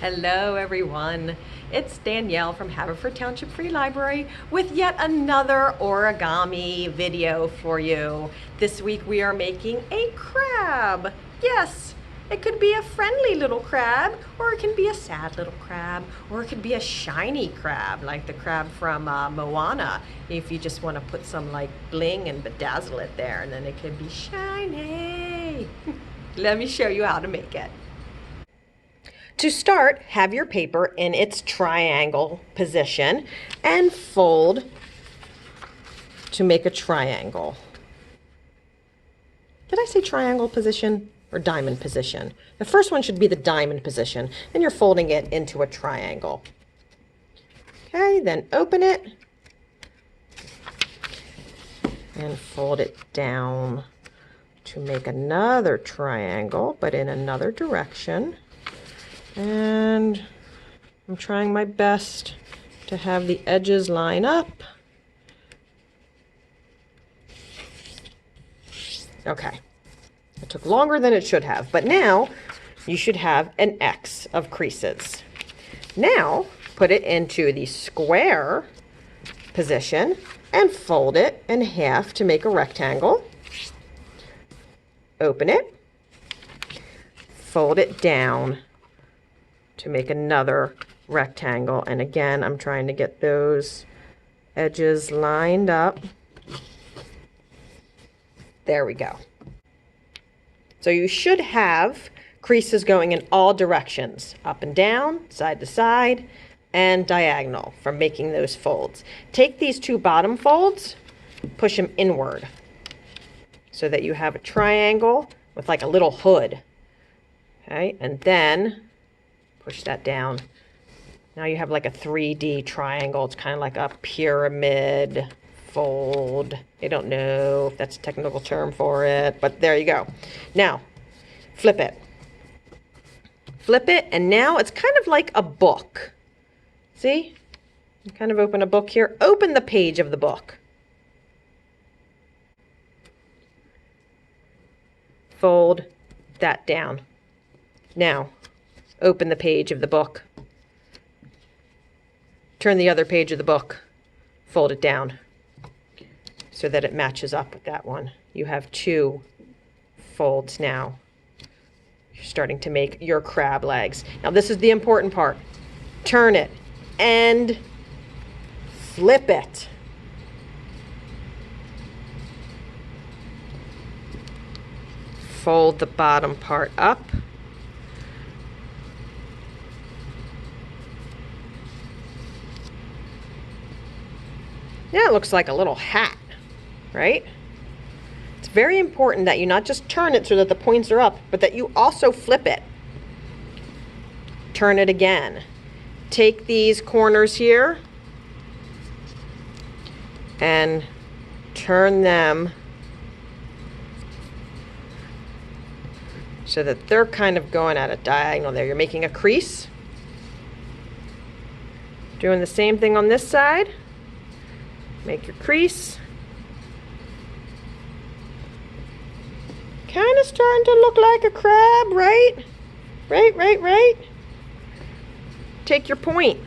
Hello everyone, it's Danielle from Haverford Township Free Library with yet another origami video for you. This week we are making a crab. Yes, it could be a friendly little crab, or it can be a sad little crab, or it could be a shiny crab like the crab from Moana, if you just want to put some like bling and bedazzle it there, and then it could be shiny. Let me show you how to make it. To start, have your paper in its triangle position and fold to make a triangle. Did I say triangle position or diamond position? The first one should be the diamond position, and you're folding it into a triangle. Okay, then open it and fold it down to make another triangle, but in another direction. And I'm trying my best to have the edges line up. Okay, it took longer than it should have, but now you should have an X of creases. Now put it into the square position and fold it in half to make a rectangle. Open it, fold it down to make another rectangle, and again I'm trying to get those edges lined up. There we go. So you should have creases going in all directions, up and down, side to side, and diagonal from making those folds. Take these two bottom folds, push them inward so that you have a triangle with like a little hood. Okay, and then push that down. Now you have like a 3D triangle. It's kind of like a pyramid fold. I don't know if that's a technical term for it, but there you go. Now, flip it. Flip it, and now it's kind of like a book. See? You kind of open a book here. Open the page of the book. Fold that down. Now, open the page of the book. Turn the other page of the book. Fold it down so that it matches up with that one. You have two folds now. You're starting to make your crab legs. Now this is the important part. Turn it and flip it. Fold the bottom part up. Now it looks like a little hat, right? It's very important that you not just turn it so that the points are up, but that you also flip it. Turn it again. Take these corners here and turn them so that they're kind of going at a diagonal there. You're making a crease. Doing the same thing on this side. Make your crease. Kind of starting to look like a crab, right? Right. Take your point.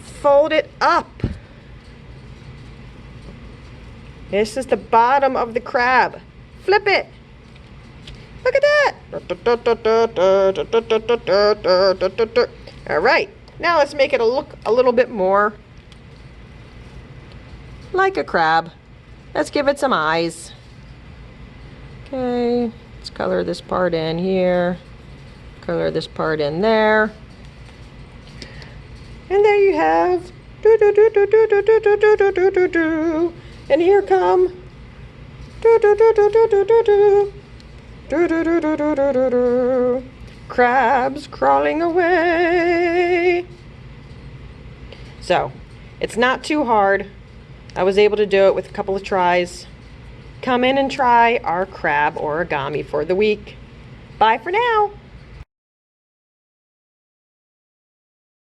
Fold it up. This is the bottom of the crab. Flip it. Look at that. All right. Now let's make it look a little bit more like a crab. Let's give it some eyes. Okay, let's color this part in here. Color this part in there. And there you have. And here come. Crabs crawling away. So, it's not too hard. I was able to do it with a couple of tries. Come in and try our crab origami for the week. Bye for now.